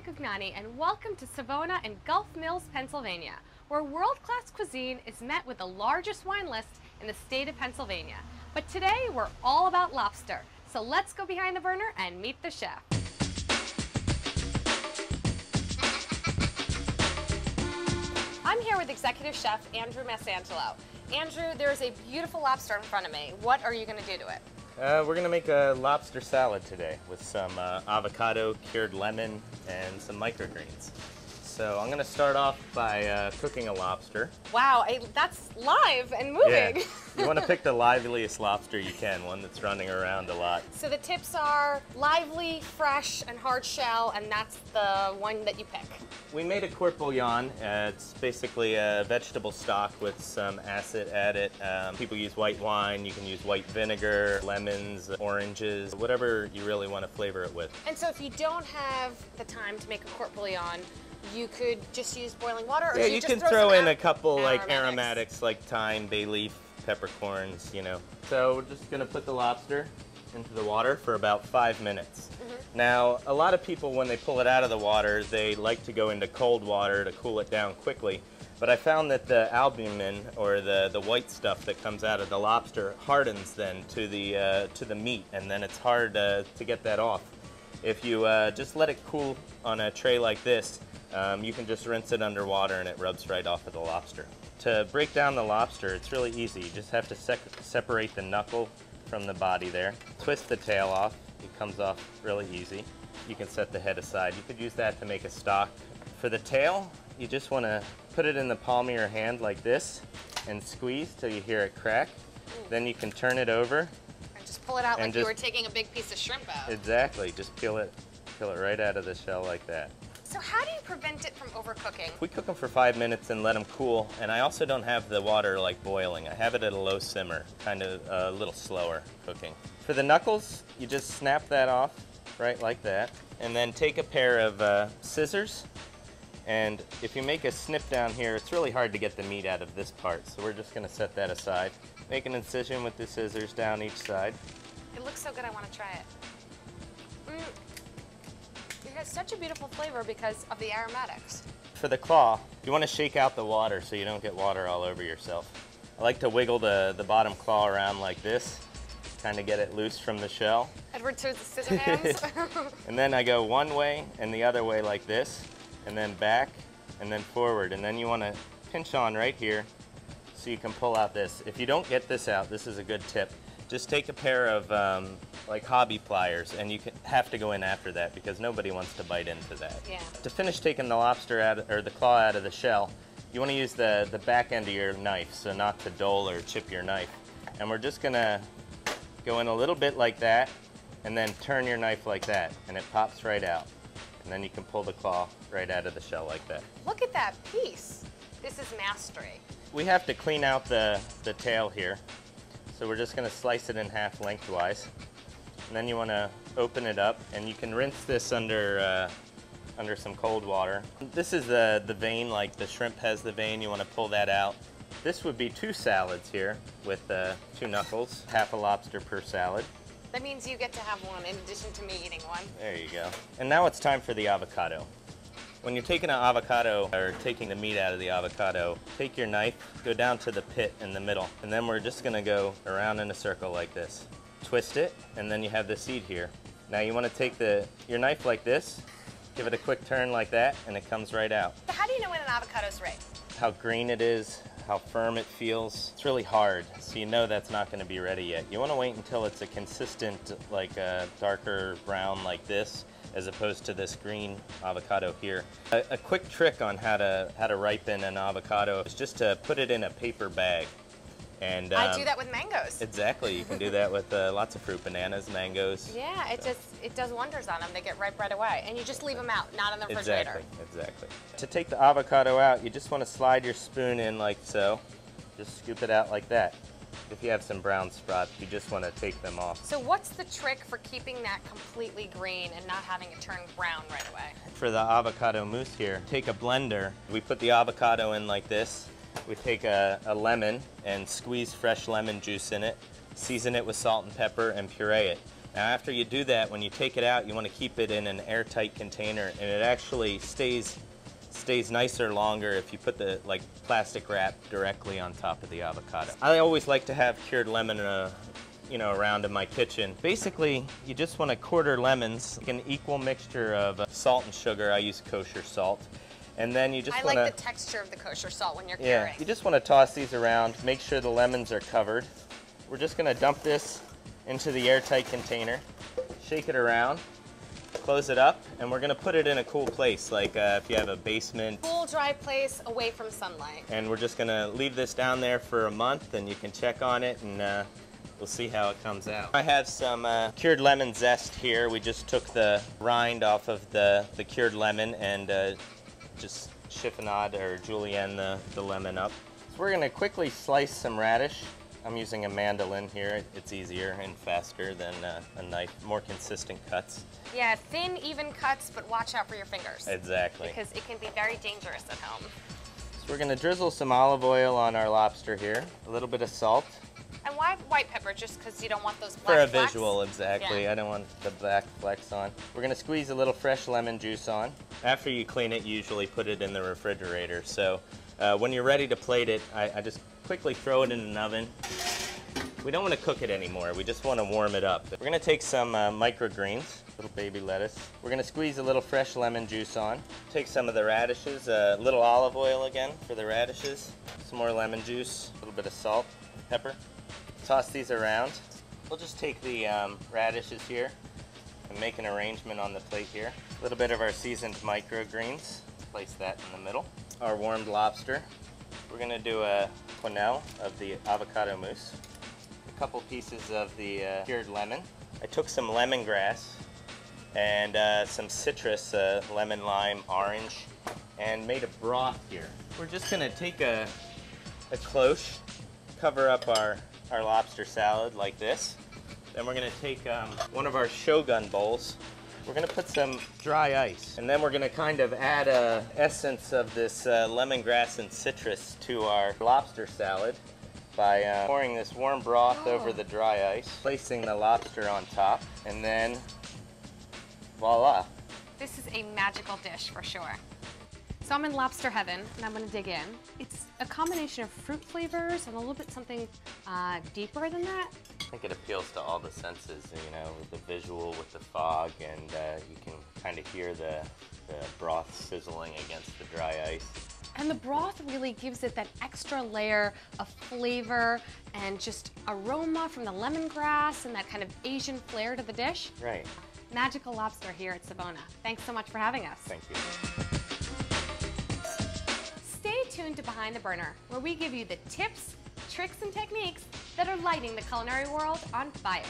Cognani, and welcome to Savona and Gulph Mills, Pennsylvania, where world-class cuisine is met with the largest wine list in the state of Pennsylvania. But today we're all about lobster, so let's go behind the burner and meet the chef. I'm here with Executive Chef Andrew Masciangelo. Andrew, there's a beautiful lobster in front of me. What are you going to do to it? We're going to make a lobster salad today with some avocado, cured lemon, and some microgreens. So I'm going to start off by cooking a lobster. Wow, that's live and moving. Yeah. You want to pick the liveliest lobster you can, one that's running around a lot. So the tips are lively, fresh, and hard shell, and that's the one that you pick. We made a court bouillon. It's basically a vegetable stock with some acid added. People use white wine, you can use white vinegar, lemons, oranges, whatever you really want to flavor it with. And so if you don't have the time to make a court bouillon, you could just use boiling water, or yeah, you can just throw in a couple like aromatics like thyme, bay leaf, peppercorns, you know. So we're just gonna put the lobster into the water for about 5 minutes. Now, a lot of people, when they pull it out of the water, they like to go into cold water to cool it down quickly. But I found that the albumin, or the white stuff that comes out of the lobster, hardens then to the meat, and then it's hard to get that off. If you just let it cool on a tray like this, you can just rinse it underwater and it rubs right off of the lobster. To break down the lobster, it's really easy. You just have to separate the knuckle from the body there. Twist the tail off. It comes off really easy. You can set the head aside. You could use that to make a stock. For the tail, you just want to put it in the palm of your hand like this and squeeze till you hear it crack. Then you can turn it over. And just pull it out like you were taking a big piece of shrimp out. Exactly. Just peel it right out of the shell like that. So how do you prevent it from overcooking? We cook them for 5 minutes and let them cool, and I also don't have the water like boiling. I have it at a low simmer, kind of a little slower cooking. For the knuckles, you just snap that off, right like that, and then take a pair of scissors, and if you make a snip down here, it's really hard to get the meat out of this part, so we're just going to set that aside. Make an incision with the scissors down each side. It looks so good, I want to try it. It has such a beautiful flavor because of the aromatics. For the claw, you want to shake out the water so you don't get water all over yourself. I like to wiggle the bottom claw around like this, kind of get it loose from the shell. Edward Scissorhands. And then I go one way and the other way like this, and then back, and then forward. And then you want to pinch on right here so you can pull out this. If you don't get this out, this is a good tip. Just take a pair of like hobby pliers, and you have to go in after that because nobody wants to bite into that. Yeah. To finish taking the lobster out, or the claw out of the shell, you want to use the back end of your knife, so not to dull or chip your knife. And we're just gonna go in a little bit like that, and then turn your knife like that, and it pops right out. And then you can pull the claw right out of the shell like that. Look at that piece. This is mastery. We have to clean out the tail here. So we're just going to slice it in half lengthwise. And then you want to open it up, and you can rinse this under some cold water. This is the vein, like the shrimp has the vein. You want to pull that out. This would be 2 salads here with 2 knuckles, half a lobster per salad. That means you get to have one in addition to me eating one. There you go. And now it's time for the avocado. When you're taking an avocado, or taking the meat out of the avocado, take your knife, go down to the pit in the middle, and then we're just gonna go around in a circle like this. Twist it, and then you have the seed here. Now you wanna take your knife like this, give it a quick turn like that, and it comes right out. So how do you know when an avocado's ripe? How green it is, how firm it feels. It's really hard, so you know that's not gonna be ready yet. You wanna wait until it's a consistent, like a darker brown like this, as opposed to this green avocado here. A quick trick on how to ripen an avocado is just to put it in a paper bag. And I do that with mangoes. Exactly, you can do that with lots of fruit, bananas, mangoes. Yeah, it does wonders on them. They get ripe right away, and you just leave them out, not in the refrigerator. Exactly. To take the avocado out, you just want to slide your spoon in like so. Just scoop it out like that. If you have some brown spots, you just want to take them off. So what's the trick for keeping that completely green and not having it turn brown right away? For the avocado mousse here, take a blender. We put the avocado in like this. We take a lemon and squeeze fresh lemon juice in it, season it with salt and pepper, and puree it. Now after you do that, when you take it out, you want to keep it in an airtight container, and it actually stays nicer longer if you put the plastic wrap directly on top of the avocado. I always like to have cured lemon around in my kitchen. Basically, you just want to quarter lemons, an equal mixture of salt and sugar. I use kosher salt. And then you just want to... I like the texture of the kosher salt when you're curing. Yeah, you just want to toss these around, make sure the lemons are covered. We're just going to dump this into the airtight container, shake it around, close it up, and we're going to put it in a cool place, like if you have a basement. Cool, dry place away from sunlight. And we're just going to leave this down there for a month, and you can check on it, and we'll see how it comes out. I have some cured lemon zest here. We just took the rind off of the cured lemon and just chiffonade or julienne the lemon up. So we're going to quickly slice some radish. I'm using a mandolin here. It's easier and faster than a knife, more consistent cuts. Yeah, thin, even cuts, but watch out for your fingers. Exactly. Because it can be very dangerous at home. So we're going to drizzle some olive oil on our lobster here, a little bit of salt. And why white pepper? Just because you don't want those black flecks? For a flecks? visual, exactly. Yeah. I don't want the black flecks on. We're going to squeeze a little fresh lemon juice on. After you clean it, you usually put it in the refrigerator. So when you're ready to plate it, I just quickly throw it in an oven. We don't want to cook it anymore. We just want to warm it up. We're going to take some microgreens, little baby lettuce. We're going to squeeze a little fresh lemon juice on. Take some of the radishes, a little olive oil again for the radishes, some more lemon juice, a little bit of salt, pepper. Toss these around. We'll just take the radishes here and make an arrangement on the plate here. A little bit of our seasoned microgreens. Place that in the middle. Our warmed lobster. We're going to do a quenelle of the avocado mousse. A couple pieces of the cured lemon. I took some lemongrass and some citrus, lemon, lime, orange, and made a broth here. We're just going to take a cloche, cover up our lobster salad like this. Then we're going to take one of our shogun bowls. We're going to put some dry ice. And then we're going to kind of add a essence of this lemongrass and citrus to our lobster salad by pouring this warm broth over the dry ice, placing the lobster on top, and then voila. This is a magical dish for sure. So I'm in lobster heaven, and I'm going to dig in. It's a combination of fruit flavors and a little bit something deeper than that. I think it appeals to all the senses, you know, with the visual, with the fog, and you can kind of hear the broth sizzling against the dry ice. And the broth really gives it that extra layer of flavor and just aroma from the lemongrass and that kind of Asian flair to the dish. Right. Magical lobster here at Savona. Thanks so much for having us. Thank you. Stay tuned to Behind the Burner, where we give you the tips, tricks, and techniques that are lighting the culinary world on fire.